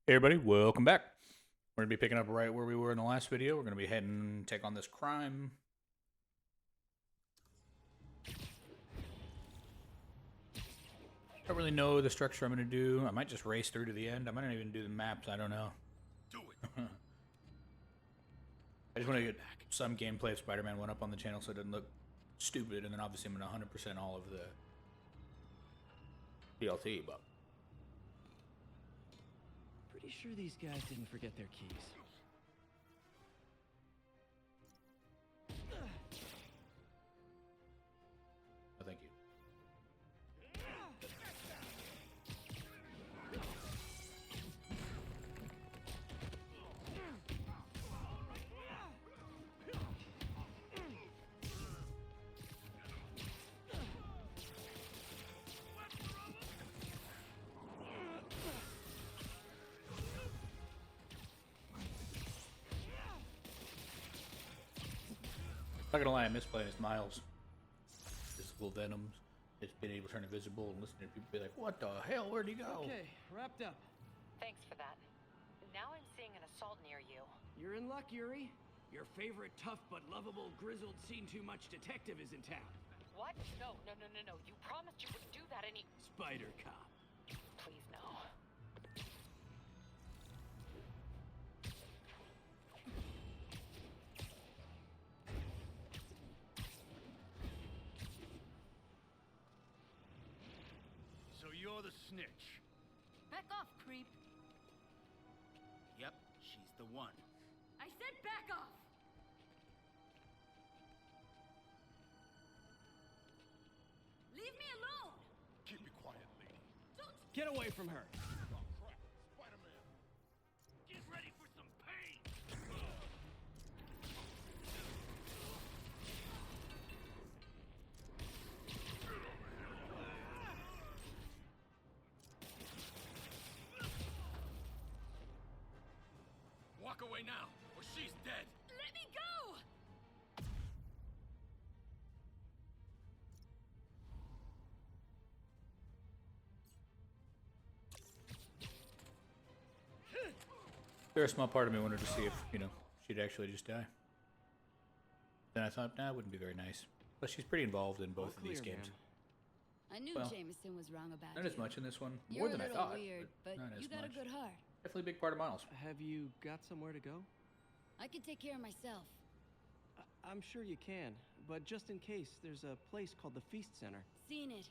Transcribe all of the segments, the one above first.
Hey everybody, welcome back. We're going to be picking up right where we were in the last video. We're going to be heading take on this crime. Don't really know the structure I'm going to do. I might just race through to the end. I might not even do the maps. I don't know. Do it. I just want to get some gameplay of Spider-Man 1 up on the channel so it doesn't look stupid. And then obviously I'm going to 100% all of the DLC, but Pretty sure these guys didn't forget their keys. oh, thank you. Not gonna lie, I miss playing as Miles. Physical Venoms. Just being able to turn invisible and listening to people be like, what the hell, where'd he go? Okay, wrapped up. Thanks for that. Now I'm seeing an assault near you. You're in luck, Yuri. Your favorite tough but lovable, grizzled, seen-too-much detective is in town. What? No. You promised you wouldn't do that any— Spider Cop. Please, no. So you're the snitch. Back off, creep. Yep, she's the one. I said back off! Leave me alone! Keep it quiet, lady. Don't— Get away from her. Oh, crap. Spider-Man. Get ready for some pain. Walk away now, or she's dead. Let me go! There a small part of me wanted to see if, she'd actually just die. Then I thought, nah, it wouldn't be very nice. But she's pretty involved in both of these Clear, games. ma'am. I knew Well, Jameson was wrong about Not you. as much in this one. You're More than a I little thought. weird, but not as you got much. a good heart. Definitely a big part of Miles. Have you got somewhere to go? I can take care of myself. I'm sure you can, but just in case, there's a place called the Feast Center. Seen it.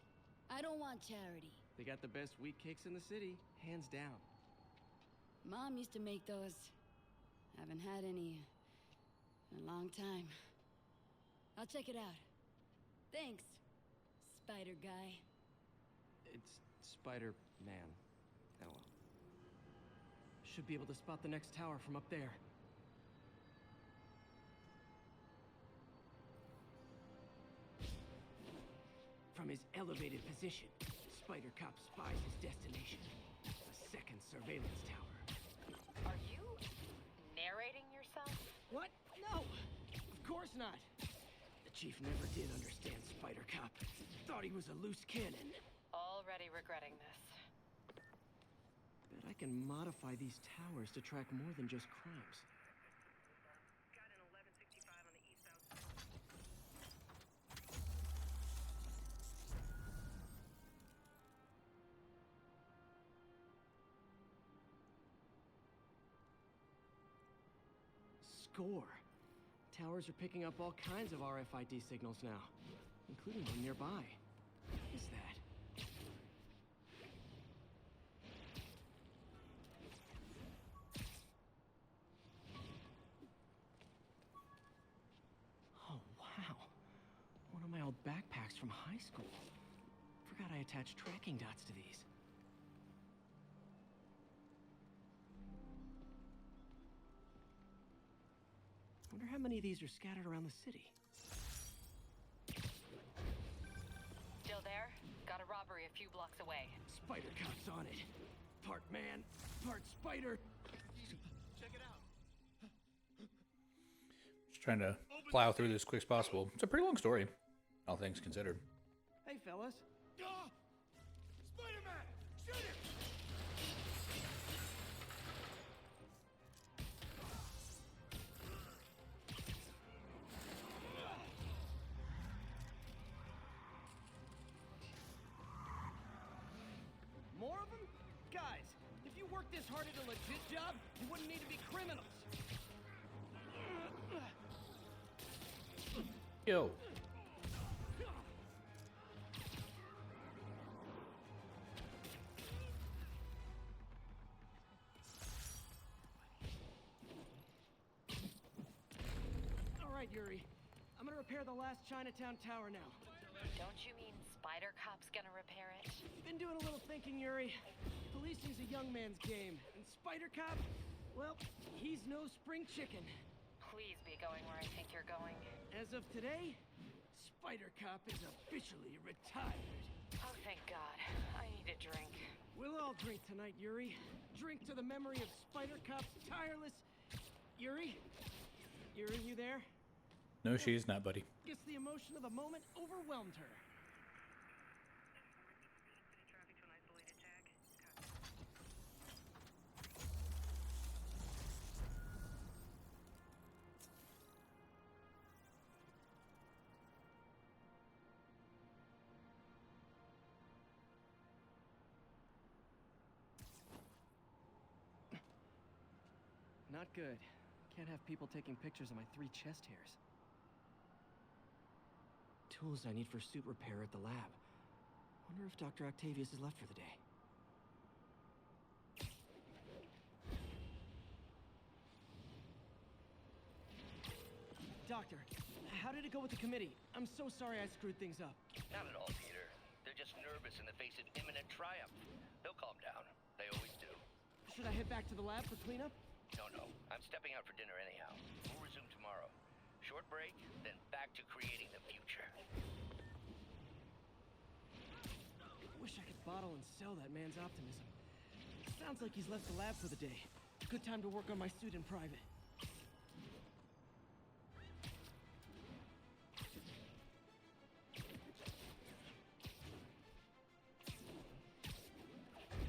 I don't want charity. They got the best wheat cakes in the city, hands down. Mom used to make those. Haven't had any in a long time. I'll check it out. Thanks, Spider Guy. It's Spider-Man. Oh well. Should be able to spot the next tower from up there. From his elevated position, Spider Cop spies his destination. A second surveillance tower. Are you narrating yourself? What? No! Of course not! The chief never did understand Spider Cop. Thought he was a loose cannon. Already regretting this. Bet I can modify these towers to track more than just crimes. Score. Towers are picking up all kinds of RFID signals now, including one nearby. What is that? Oh, wow. One of my old backpacks from high school. Forgot I attached tracking dots to these. Wonder how many of these are scattered around the city. Still there? Got a robbery a few blocks away. Spider Cop's on it. Part man, part spider. Check it out. Just trying to plow through this as quick as possible. It's a pretty long story, all things considered. Hey, fellas. Spider-Man! Shoot him! worked this hard at a legit job, you wouldn't need to be criminals. Yo. All right, Yuri. I'm gonna repair the last Chinatown tower now. Don't you mean Spider Cop's gonna repair it? Been doing a little thinking, Yuri. Policing's a young man's game, and Spider Cop, well, he's no spring chicken. Please be going where I think you're going. As of today, Spider Cop is officially retired. Oh, thank God. I need a drink. We'll all drink tonight, Yuri. Drink to the memory of Spider Cop's tireless... Yuri? Yuri, you there? No, she is not, buddy. Guess the emotion of the moment overwhelmed her. Not good. Can't have people taking pictures of my 3 chest hairs. Tools I need for suit repair at the lab. Wonder if Dr. Octavius is left for the day. Doctor, how did it go with the committee? I'm so sorry I screwed things up. Not at all, Peter. They're just nervous in the face of imminent triumph. They'll calm down. They always do. Should I head back to the lab for cleanup? No. I'm stepping out for dinner anyhow. We'll resume tomorrow. Short break, then back to creating the future. Wish I could bottle and sell that man's optimism. Sounds like he's left the lab for the day. Good time to work on my suit in private.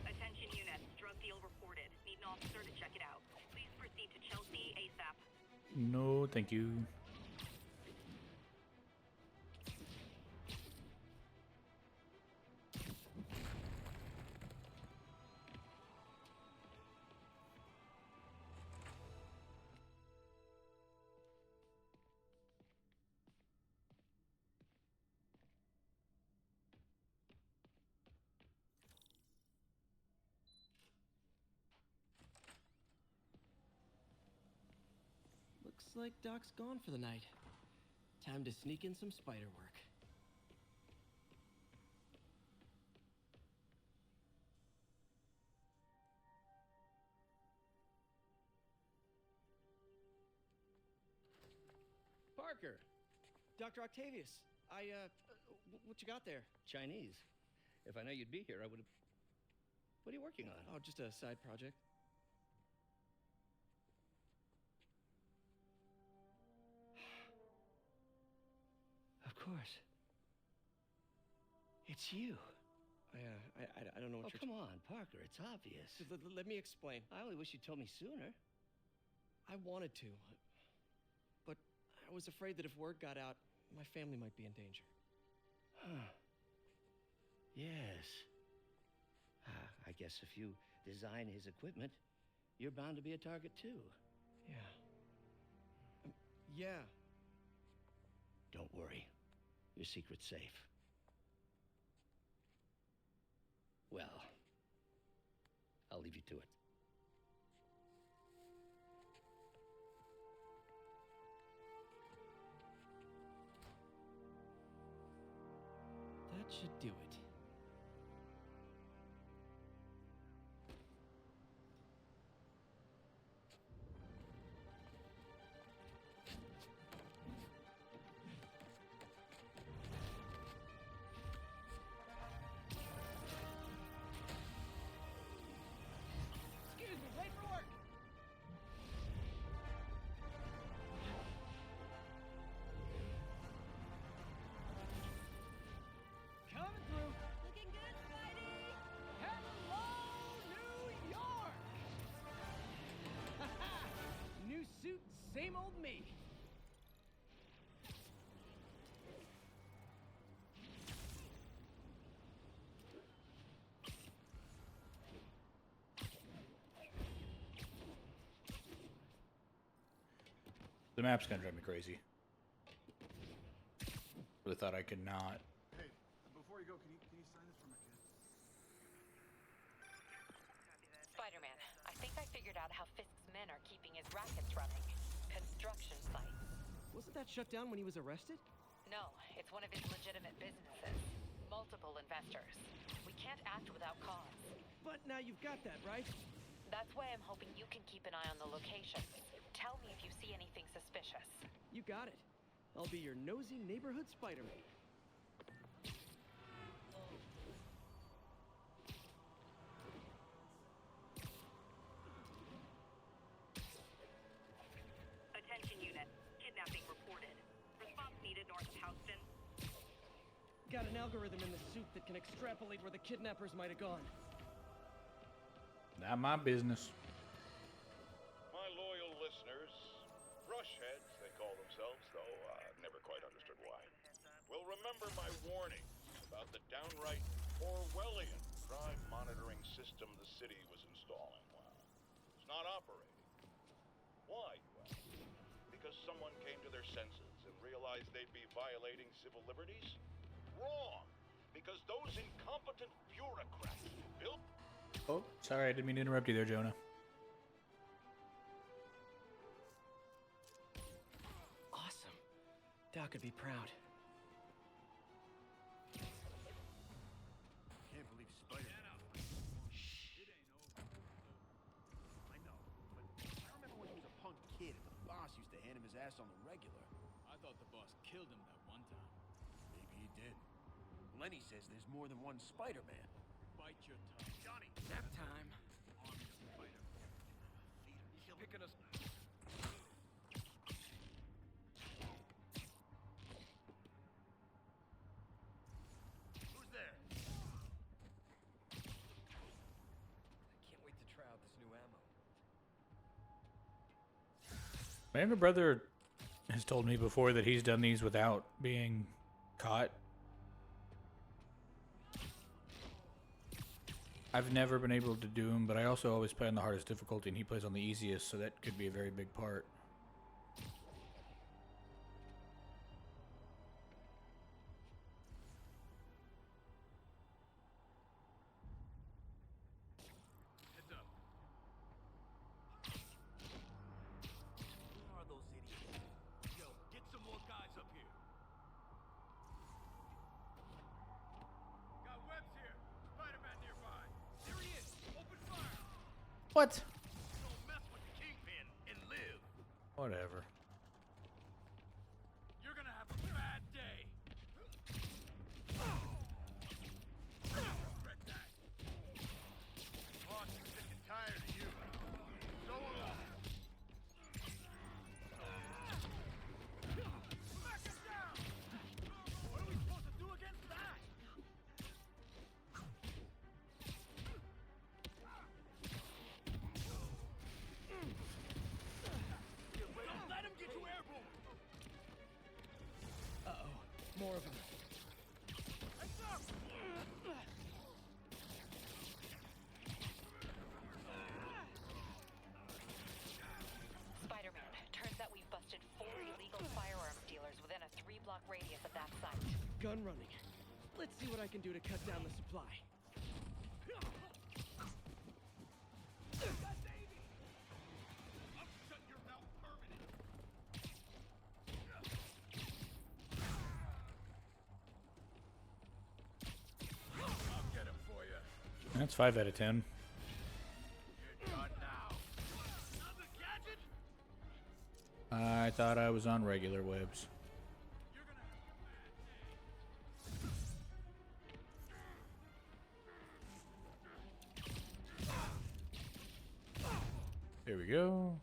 Attention units, drug deal reported. Need an officer to check it out. Please proceed to Chelsea ASAP. No, thank you. Looks like Doc's gone for the night. Time to sneak in some spider work. Parker! Dr. Octavius, what you got there? Chinese. If I know you'd be here, I would have... What are you working on? Oh, just a side project. Of course. It's you. I don't know what Oh, come on, Parker. It's obvious. Let me explain. I only wish you'd told me sooner. I wanted to, but I was afraid that if word got out, my family might be in danger. Huh. Yes. I guess if you design his equipment, you're bound to be a target too. Yeah. Yeah. Don't worry. Your secret's safe. Well, I'll leave you to it. That should do it. Excuse me, late for work. Coming through. Looking good, Spidey! Hello, New York! New suit, same old me. The map's gonna drive me crazy. Really thought I could not. Hey, before you go, can you sign this for my kid? Spider-Man, I think I figured out how Fisk's men are keeping his rackets running. Construction sites. Wasn't that shut down when he was arrested? No, it's one of his legitimate businesses. Multiple investors. We can't act without cause. But now you've got that, right? That's why I'm hoping you can keep an eye on the location. Tell me if you see anything suspicious. You got it. I'll be your nosy neighborhood Spider-Man. Attention unit. Kidnapping reported. Response needed north of Houston. Got an algorithm in the suit that can extrapolate where the kidnappers might have gone. Not my business. My loyal listeners, brushheads they call themselves, though I've never quite understood why, will remember my warning about the downright Orwellian crime monitoring system the city was installing. Well, it's not operating. Why, you ask? Because someone came to their senses and realized they'd be violating civil liberties? Wrong! Because those incompetent bureaucrats built... Oh, sorry, I didn't mean to interrupt you there, Jonah. Awesome. Doc would be proud. Can't believe Spider-Man. Shh. It ain't over. I know, but I remember when he was a punk kid and the boss used to hand him his ass on the regular. I thought the boss killed him that one time. Maybe he did. Lenny says there's more than one Spider-Man. Bite your tongue. Johnny! Nap time. Army of Spider. He's picking us. Who's there? I can't wait to try out this new ammo. My younger brother has told me before that he's done these without being caught. I've never been able to do them, but I also always play on the hardest difficulty, and he plays on the easiest, so that could be a very big part. Heads up. Who are those idiots? Yo, get some more guys up here. Got webs here. Spider-Man nearby. There he is. Open fire. What? Don't mess with the Kingpin and live. Whatever. You're gonna have a bad day. Regret that. Boss is sick and tired of you. So am I. Smack him down. What are we supposed to do against that? Don't let him get you airborne. Uh-oh. More of them. Heads up. Spider-Man, turns out we've busted 4 illegal firearms dealers within a 3-block radius of that site. Gun running. Let's see what I can do to cut down the supply. I'll shut your mouth permanent. I'll get him for you. That's 5 out of 10. You're done now. Another gadget? I thought I was on regular webs. You're gonna have a bad day. There we go.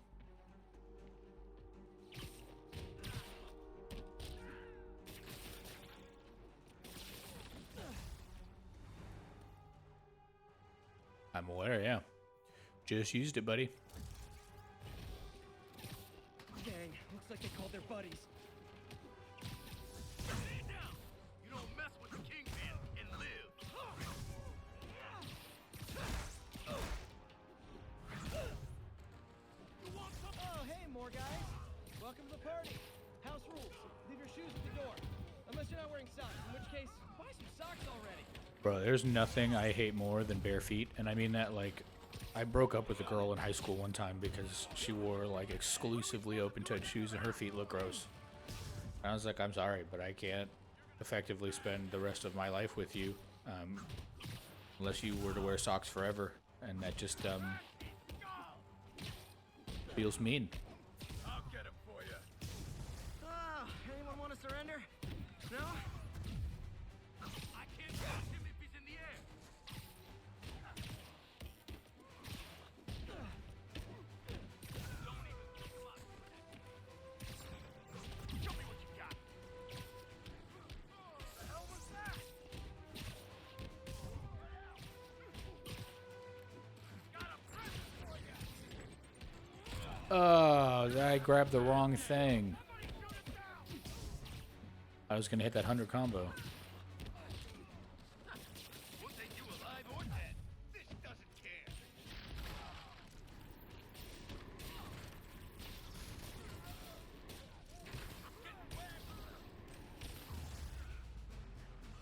I'm aware, yeah. Just used it, buddy. Dang, looks like they called their buddies. Stay down. You don't mess with the Kingpin and live. Oh, hey, more guys. Welcome to the party. Bro, there's nothing I hate more than bare feet, and I mean that like, I broke up with a girl in high school one time because she wore like exclusively open-toed shoes and her feet look gross. And I was like, I'm sorry, but I can't effectively spend the rest of my life with you unless you were to wear socks forever, and that just feels mean. I'll get him for you. Oh, anyone want to surrender? No? I can't catch him if he's in the air. Don't even get close. Show me what you got. What the hell was that? Got a present for you. Oh, I grabbed the wrong thing. I was gonna hit that 100 combo. We'll take you alive or dead. This doesn't care.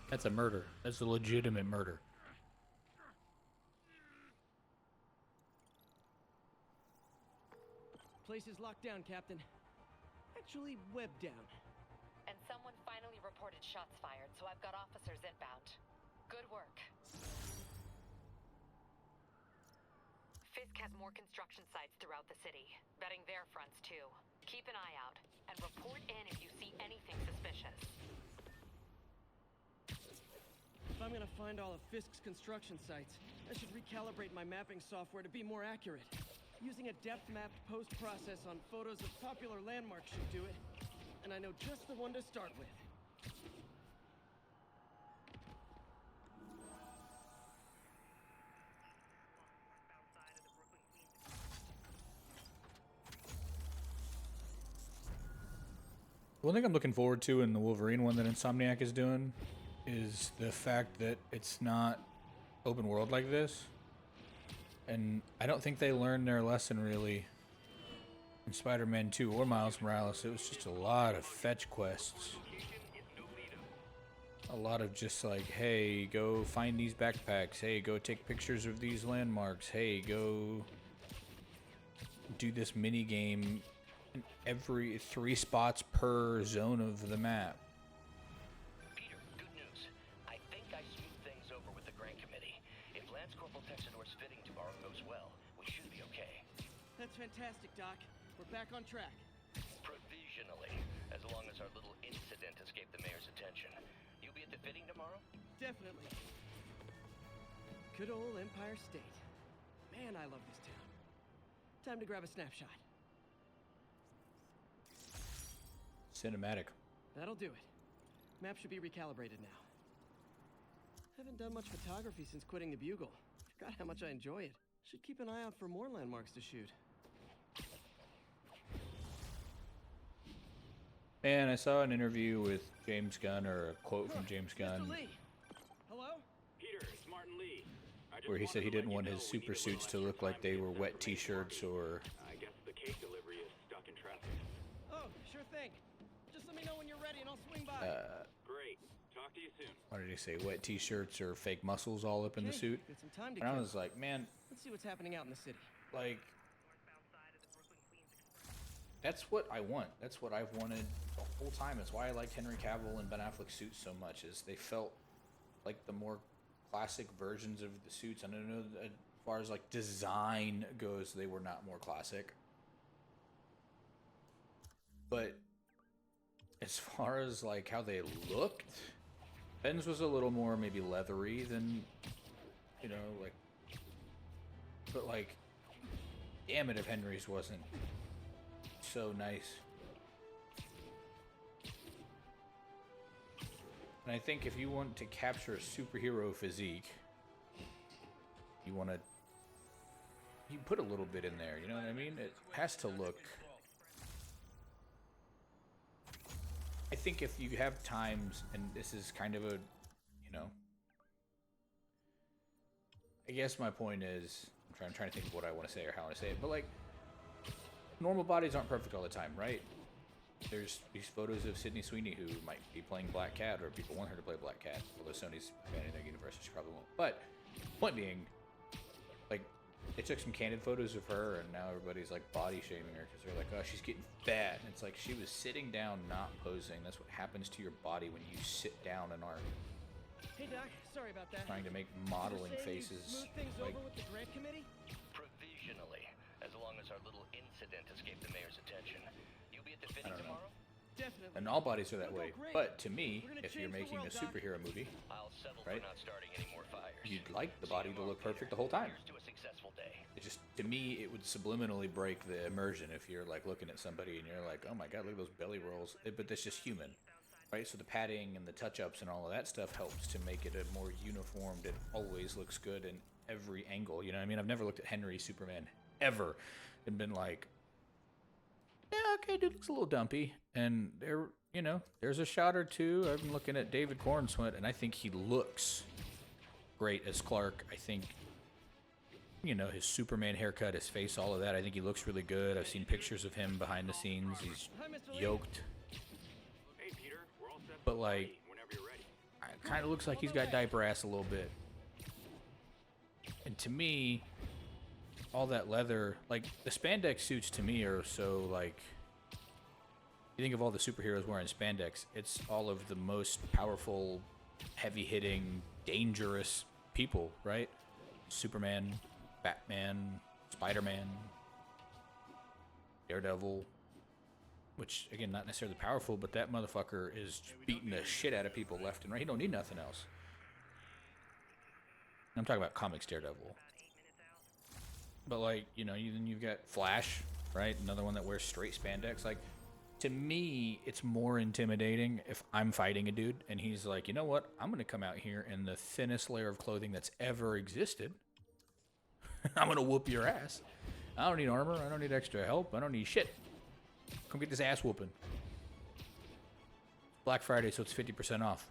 That's a murder. That's a legitimate murder. Place is locked down, Captain. Actually, webbed down. And someone finally reported shots fired, so I've got officers inbound. Good work. Fisk has more construction sites throughout the city, vetting their fronts too. Keep an eye out, and report in if you see anything suspicious. If I'm gonna find all of Fisk's construction sites, I should recalibrate my mapping software to be more accurate. Using a depth-mapped post-process on photos of popular landmarks should do it. And I know just the one to start with. One thing I'm looking forward to in the Wolverine one that Insomniac is doing is the fact that it's not open world like this. And I don't think they learned their lesson really in Spider-Man 2 or Miles Morales. It was just a lot of fetch quests. A lot of just like, hey, go find these backpacks. Hey, go take pictures of these landmarks. Hey, go do this mini game in every 3 spots per zone of the map. Peter, good news. I think I smoothed things over with the Grant Committee. If Lance Corporal Texador's fitting tomorrow goes well, we should be okay. That's fantastic, Doc. We're back on track. Provisionally, as long as our little incident escaped the mayor's attention. You'll be at the fitting tomorrow? Definitely. Good old Empire State. Man, I love this town. Time to grab a snapshot. Cinematic. That'll do it. Map should be recalibrated now. Haven't done much photography since quitting the Bugle. Forgot how much I enjoy it. Should keep an eye out for more landmarks to shoot. And I saw an interview with James Gunn, or a quote from James Gunn, Mr. Lee. Hello? Peter, it's Martin Lee. I just where he said he wanted to didn't let want you his know we super need a little suits to extra look like time they to were get wet some t-shirts information. or... I guess the cake delivery is stuck in traffic. Oh, sure thing. Just let me know when you're ready and I'll swing by. Great. Talk to you soon. What did he say? Wet t-shirts or fake muscles all up in the Okay, suit? got some time to And I kill. was like, man, Let's see what's happening out in the city. like, that's what I want. That's what I've wanted the whole time. It's why I liked Henry Cavill and Ben Affleck suits so much, is they felt like the more classic versions of the suits. I don't know, as far as like design goes, they were not more classic. But as far as like how they looked, Ben's was a little more maybe leathery than, you know, like, but like, damn it if Henry's wasn't so nice. And I think if you want to capture a superhero physique, you want to, you put a little bit in there, you know what I mean? It has to look, I think if you have times, and this is kind of a, you know, I guess my point is, I'm trying to think of what I want to say or how I want to say it, but like, normal bodies aren't perfect all the time, right? there's these photos of Sydney Sweeney who might be playing Black Cat, or people want her to play Black Cat, although Sony's abandoning their universe, so she probably won't. But point being, like, they took some candid photos of her, and now everybody's like body shaming her because they're like, oh, she's getting fat. And it's like, she was sitting down, not posing. That's what happens to your body when you sit down and are Hey, Doc. Sorry about that. trying to make Did you modeling say you faces. smoothed things Like, over with the grant committee? Provisionally, as long as our little incident escaped the mayor's attention. You'll be at the I fitting don't know. tomorrow? Definitely. And all bodies are that It'll way. go great. But to me, We're gonna if you're change the making a world, Doc. superhero movie, I'll settle Right. for not starting any more fires. you'd like the body to look perfect the Peter. whole time. Here's to a successful day. It just, to me, it would subliminally break the immersion if you're like looking at somebody and you're like, oh my god, look at those belly rolls. But that's just human, right? So the padding and the touch-ups and all of that stuff helps to make it a more uniformed. It always looks good in every angle. You know what I mean? I've never looked at Henry Superman ever and been like, yeah, okay, dude looks a little dumpy. And there, you know, there's a shot or two. I've been looking at David Cornswet, and I think he looks great as Clark. I think, you know, his Superman haircut, his face, all of that. I think he looks really good. I've seen pictures of him behind the scenes. He's Hi, Mr. Lee. yoked, Hey, Peter, we're all set. but like, Whenever you're ready. it kind of looks like he's got diaper ass a little bit. And to me, all that leather, like the spandex suits to me are so like, you think of all the superheroes wearing spandex, it's all of the most powerful, heavy-hitting, dangerous people, right? Superman, Batman, Spider-Man, Daredevil, which, again, not necessarily powerful, but that motherfucker is beating the shit out of people left and right. He don't need nothing else. I'm talking about comics Daredevil. But, like, you know, then you've got Flash, right? Another one that wears straight spandex. Like, to me, it's more intimidating if I'm fighting a dude and he's like, you know what? I'm going to come out here in the thinnest layer of clothing that's ever existed. I'm going to whoop your ass. I don't need armor. I don't need extra help. I don't need shit. Come get this ass whooping. Black Friday, so it's 50% off.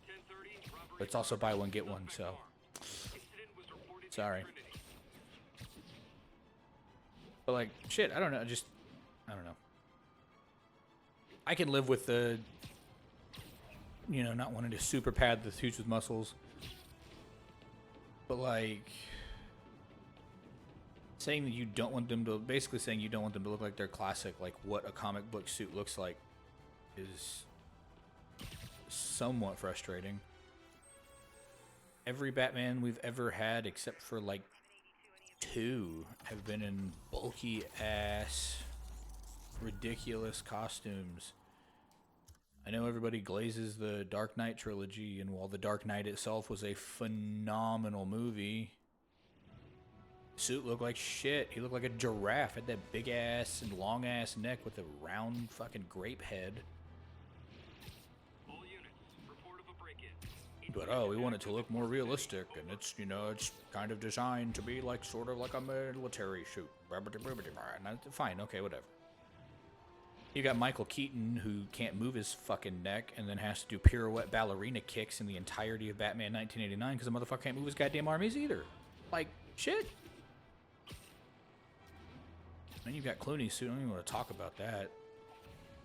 10:30, But it's also buy one, get one, so. incident was reported to Sorry. Trinity. But, like, shit, I don't know. I don't know. I can live with the, you know, not wanting to super pad the suits with muscles. But, like, saying that you don't want them to, basically saying you don't want them to look like they're classic, like what a comic book suit looks like, is somewhat frustrating. Every Batman we've ever had, except for, like, 2, have been in bulky ass, ridiculous costumes. I know everybody glazes the Dark Knight trilogy, and while the Dark Knight itself was a phenomenal movie, suit looked like shit. He looked like a giraffe, had that big ass and long ass neck with a round fucking grape head. All units, report of a break-in. But oh, we want it to look more realistic, and it's, you know, it's kind of designed to be like sort of like a military suit. And that's fine, okay, whatever. You got Michael Keaton, who can't move his fucking neck and then has to do pirouette ballerina kicks in the entirety of Batman 1989 because the motherfucker can't move his goddamn armies either. Like, shit. Then you've got Clooney's suit. I don't even want to talk about that.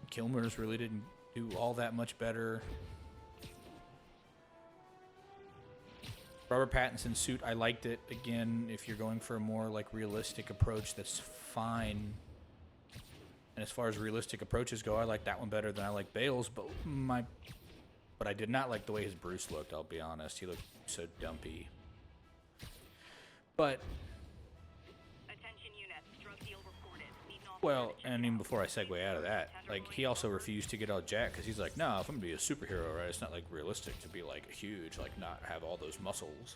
Kilmer's really didn't do all that much better. Robert Pattinson's suit, I liked it. Again, if you're going for a more like realistic approach, that's fine. And as far as realistic approaches go, I like that one better than I like Bale's. But I did not like the way his Bruce looked. I'll be honest, he looked so dumpy. But Attention units, drug deal reported. Need an well, officer to check and it even out. before I segue out of that, like he also refused to get all jacked because he's like, no, if I'm gonna be a superhero, right, it's not like realistic to be like huge, like not have all those muscles.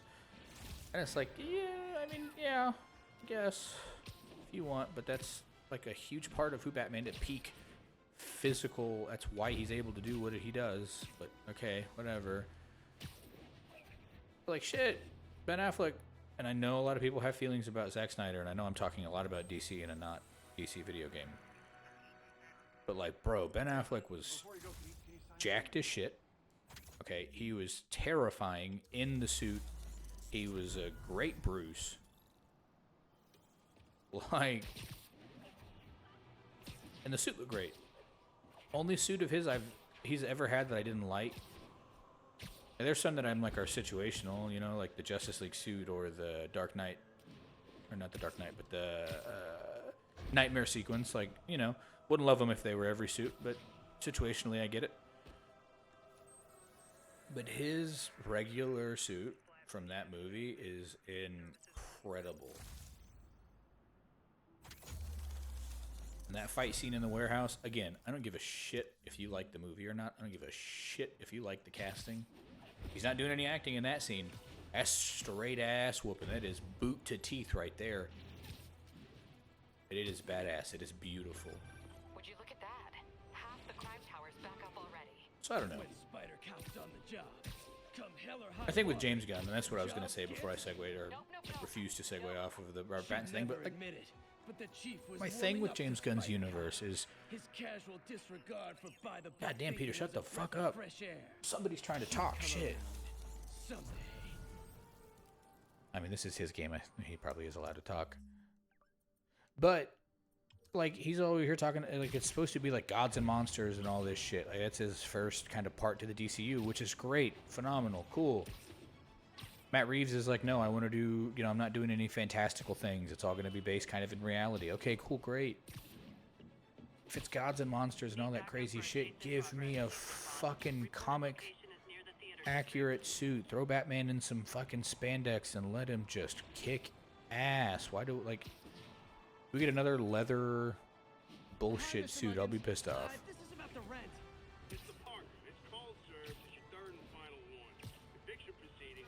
And it's like, yeah, I mean, yeah, I guess if you want, but that's like a huge part of who Batman at peak physical. That's why he's able to do what he does. But okay, whatever. Like shit, Ben Affleck. And I know a lot of people have feelings about Zack Snyder, and I know I'm talking a lot about DC in a not DC video game. But like, bro, Ben Affleck was jacked as shit. Okay, he was terrifying in the suit. He was a great Bruce. Like, and the suit looked great. Only suit of his he's ever had that I didn't like. And there's some that I'm like are situational, you know, like the Justice League suit or the Dark Knight, or not the Dark Knight, but the Nightmare sequence. Like, you know, wouldn't love them if they were every suit, but situationally I get it. But his regular suit from that movie is incredible. And that fight scene in the warehouse, again, I don't give a shit if you like the movie or not. I don't give a shit if you like the casting. He's not doing any acting in that scene. That's straight ass whooping. That is boot to teeth right there. But it is badass. It is beautiful. Would you look at that? Half the crime tower's back up already. So I don't know. When Spider Cop's on the job, come hell or high I think with water, James Gunn, and that's what I was going to say before I segued or refused to segue off of the Robert Pattinson thing, but like, admit it, but the chief was my thing warming with up James to Gunn's Spider universe is, his casual disregard for by the book goddamn, Peter, thinking shut was the a breath fuck of up. fresh air. Somebody's trying to talk Come shit. around someday. I mean, this is his game. He probably is allowed to talk. But, like, he's over here talking, like, it's supposed to be, like, gods and monsters and all this shit. Like, that's his first kind of part to the DCU, which is great, phenomenal, cool. Matt Reeves is like, no, I want to do, you know, I'm not doing any fantastical things. It's all going to be based kind of in reality. Okay, cool, great. If it's gods and monsters and all that crazy shit, give me a fucking comic accurate suit. Throw Batman in some fucking spandex and let him just kick ass. Why do, like, we get another leather bullshit suit, I'll be pissed off. This is about the rent. It's the partner. It's called, sir. It's your third and final one. Eviction proceedings.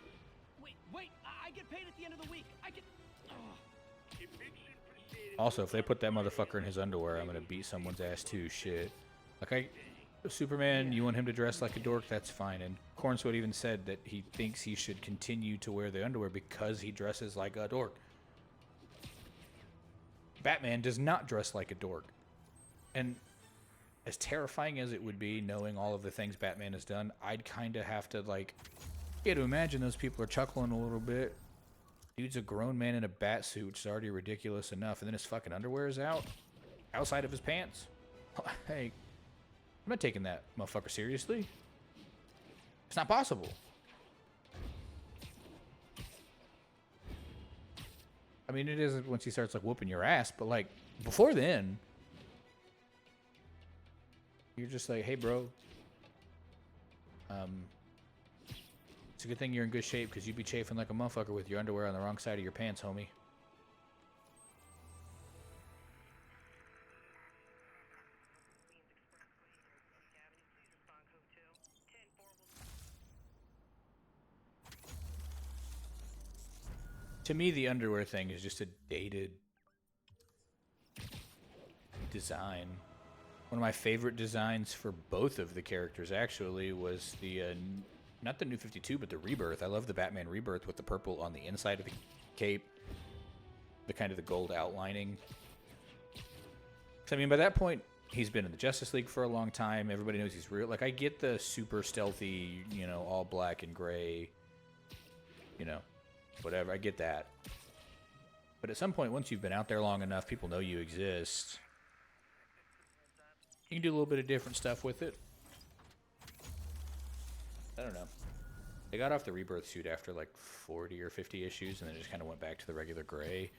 Wait, I get paid at the end of the week. I get. Eviction proceedings. Also, if they put that motherfucker in his underwear, I'm gonna beat someone's ass too. Shit. Like, Superman, you want him to dress like a dork, that's fine. And Cornswood even said that he thinks he should continue to wear the underwear because he dresses like a dork. Batman does not dress like a dork. And as terrifying as it would be, knowing all of the things Batman has done, I'd kind of have to, like, to imagine those people are chuckling a little bit. Dude's a grown man in a bat suit, which is already ridiculous enough, and then his fucking underwear is out, outside of his pants. Hey, I'm not taking that motherfucker seriously. It's not possible. I mean, it isn't once he starts, like, whooping your ass, but, like, before then, you're just like, hey, bro, it's a good thing you're in good shape because you'd be chafing like a motherfucker with your underwear on the wrong side of your pants, homie. To me, the underwear thing is just a dated design. One of my favorite designs for both of the characters, actually, was the, not the New 52, but the Rebirth. I love the Batman Rebirth with the purple on the inside of the cape. The kind of the gold outlining. 'Cause, I mean, by that point, he's been in the Justice League for a long time. Everybody knows he's real. Like, I get the super stealthy, you know, all black and gray, you know, whatever. I get that. But at some point, once you've been out there long enough, people know you exist. You can do a little bit of different stuff with it. I don't know. They got off the Rebirth suit after like 40 or 50 issues, and then just kind of went back to the regular gray,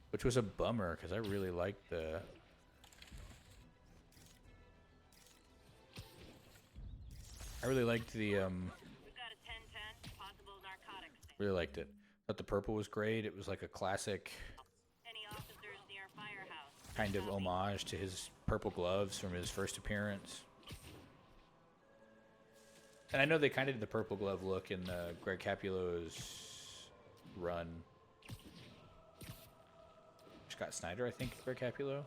which was a bummer because I really liked the... We've got a 10-10, possible narcotics. Really liked it. Thought the purple was great. It was like a classic Any officers near firehouse? kind of homage to his purple gloves from his first appearance. And I know they kind of did the purple glove look in Greg Capullo's run. Scott Snyder, I think, Greg Capullo.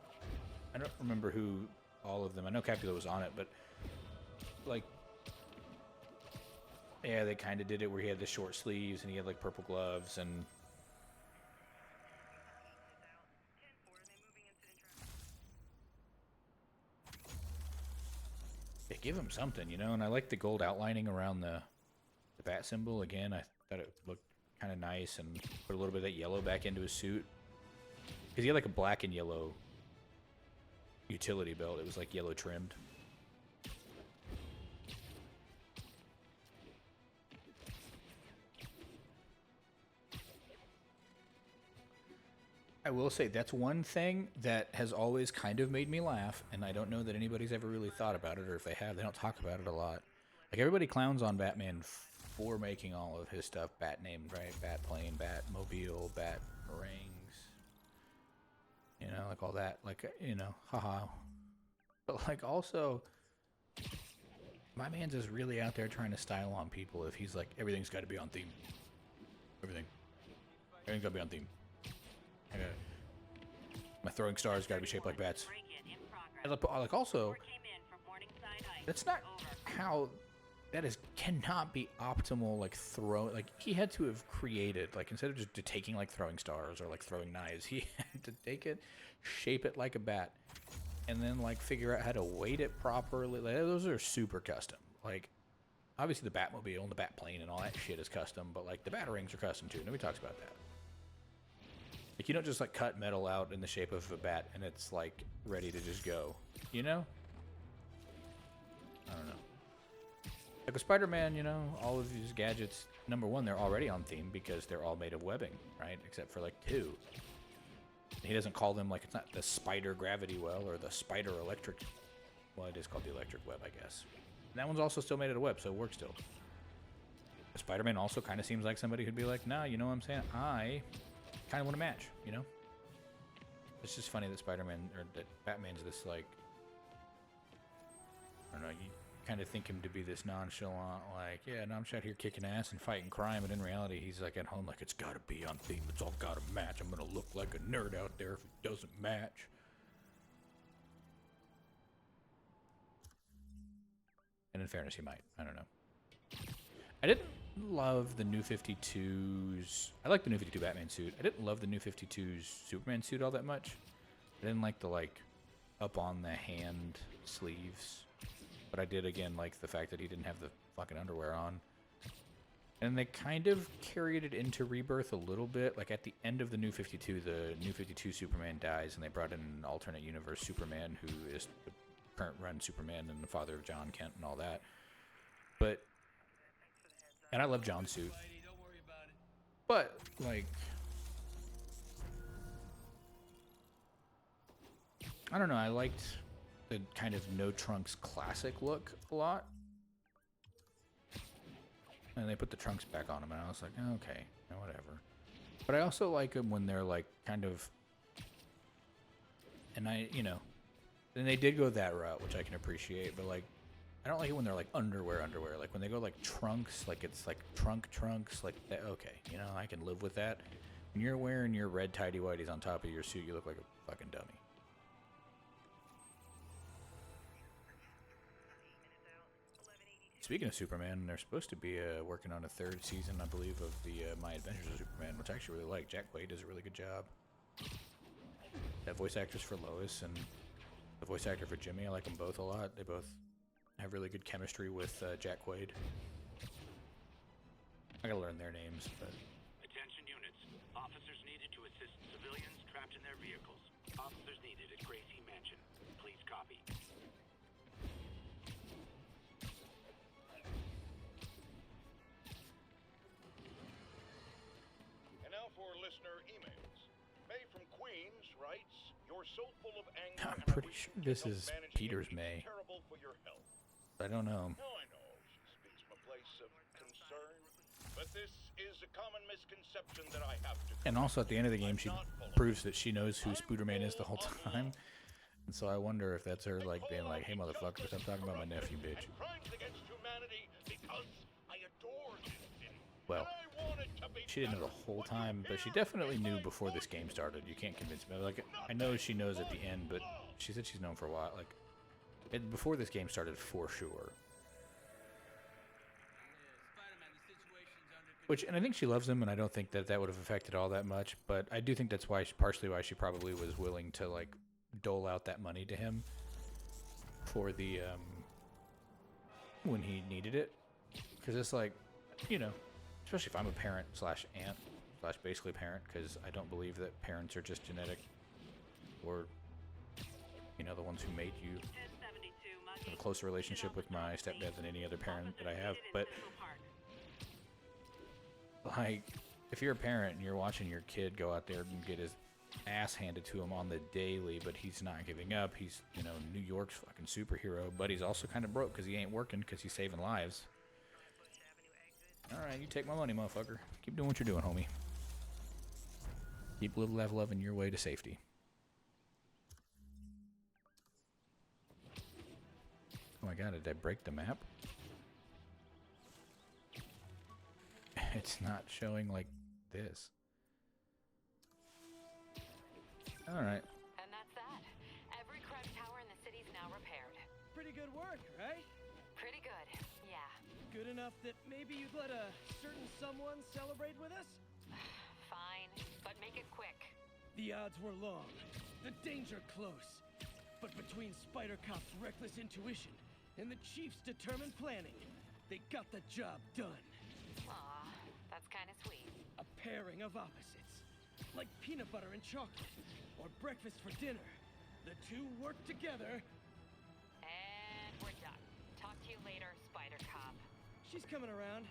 I don't remember who all of them. I know Capullo was on it, but like, yeah, they kind of did it where he had the short sleeves and he had like purple gloves and. Yeah, give him something, you know. And I like the gold outlining around the bat symbol. Again, I thought it looked kind of nice and put a little bit of that yellow back into his suit. Because he had like a black and yellow utility belt. It was like yellow trimmed. I will say that's one thing that has always kind of made me laugh, and I don't know that anybody's ever really thought about it, or if they have, they don't talk about it a lot. Like, everybody clowns on Batman for making all of his stuff bat named, right? Bat plane, bat mobile, bat rings. You know, like all that. Like, you know, haha. But, like, also, my man's just really out there trying to style on people if he's like, everything's got to be on theme. Everything's got to be on theme. My throwing stars got to be shaped like bats. And like also, that's not how. That cannot be optimal. Like like he had to have created, like, instead of just taking like throwing stars or like throwing knives, he had to take it, shape it like a bat, and then like figure out how to weight it properly. Like, those are super custom. Like, obviously the Batmobile and the Batplane and all that shit is custom, but like the Batarangs are custom too. Nobody talks about that. Like, you don't just like cut metal out in the shape of a bat and it's like ready to just go, you know? I don't know. Like with Spider-Man, you know, all of these gadgets, number one, they're already on theme because they're all made of webbing, right? Except for like 2. He doesn't call them, like, it's not the spider gravity well or the spider electric. Well, it is called the electric web, I guess. And that one's also still made out of web, so it works still. Spider-Man also kind of seems like somebody who'd be like, nah, you know what I'm saying? I kind of want to match, you know? It's just funny that Spider-Man, or that Batman's this, like, I don't know, you kind of think him to be this nonchalant, like, yeah, no, I'm just out here kicking ass and fighting crime, but in reality, he's like at home, like, it's got to be on theme, it's all got to match, I'm going to look like a nerd out there if it doesn't match. And in fairness, he might. I don't know. I didn't love the New 52's... I like the New 52 Batman suit. I didn't love the New 52's Superman suit all that much. I didn't like the, like, up on the hand sleeves. But I did, again, like the fact that he didn't have the fucking underwear on. And they kind of carried it into Rebirth a little bit. Like, at the end of the New 52, the New 52 Superman dies, and they brought in an alternate universe Superman who is the current run Superman and the father of John Kent and all that. But, and I love John's suit. But, like, I don't know, I liked the kind of no trunks classic look a lot. And they put the trunks back on him, and I was like, oh, okay, whatever. But I also like them when they're like kind of, and I, you know, and they did go that route, which I can appreciate, but like, I don't like it when they're like underwear. Like when they go like trunks, like it's like trunks, like that, okay, you know, I can live with that. When you're wearing your red tighty-whities on top of your suit, you look like a fucking dummy. Speaking of Superman, they're supposed to be working on a 3rd season, I believe, of the My Adventures of Superman, which I actually really like. Jack Quaid does a really good job. That voice actress for Lois and the voice actor for Jimmy, I like them both a lot. They both have really good chemistry with Jack Quaid. I gotta learn their names, but... Attention units. Officers needed to assist civilians trapped in their vehicles. Officers needed at Gracie Mansion. Please copy. Listener emails. May from Queens writes, "You're so full of anger." I'm pretty sure this is Peter's May. Terrible for your health. I don't know. No, I know she speaks from a place of concern, but this is a common misconception that I have to. And also at the end of the game, she proves that she knows who Spooderman is the whole time. And so I wonder if that's her like being like, "Hey, motherfucker, stop talking about my nephew, bitch." Crimes against humanity because I adored him. Well, she didn't know the whole time, but she definitely knew before this game started. You can't convince me. Like, I know she knows at the end, but she said she's known for a while. Like, before this game started, for sure. Which, and I think she loves him, and I don't think that that would have affected all that much. But I do think that's why, partially why she probably was willing to like dole out that money to him for the when he needed it, because it's like, you know. Especially if I'm a parent slash aunt slash basically parent, because I don't believe that parents are just genetic or, you know, the ones who made you. I have a closer relationship with my stepdad than any other parent that I have. But, like, if you're a parent and you're watching your kid go out there and get his ass handed to him on the daily, but he's not giving up. He's, you know, New York's fucking superhero, but he's also kind of broke because he ain't working because he's saving lives. Alright, you take my money, motherfucker. Keep doing what you're doing, homie. Keep loving your way to safety. Oh my god, did I break the map? It's not showing like this. Alright. And that's that. Every crime tower in the city's now repaired. Pretty good work, right? Pretty good, yeah. Good enough that maybe you'd let a certain someone celebrate with us? Fine, but make it quick. The odds were long, the danger close. But between Spider Cop's reckless intuition and the Chief's determined planning, they got the job done. Aw, that's kind of sweet. A pairing of opposites, like peanut butter and chocolate, or breakfast for dinner. The two work together. And we're done. Talk to you later, Spider Cop. She's coming around,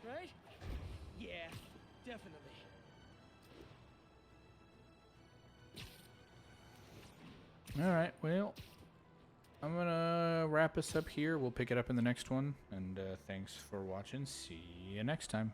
right? Yeah, definitely. Alright, well, I'm gonna wrap us up here. We'll pick it up in the next one. And thanks for watching. See you next time.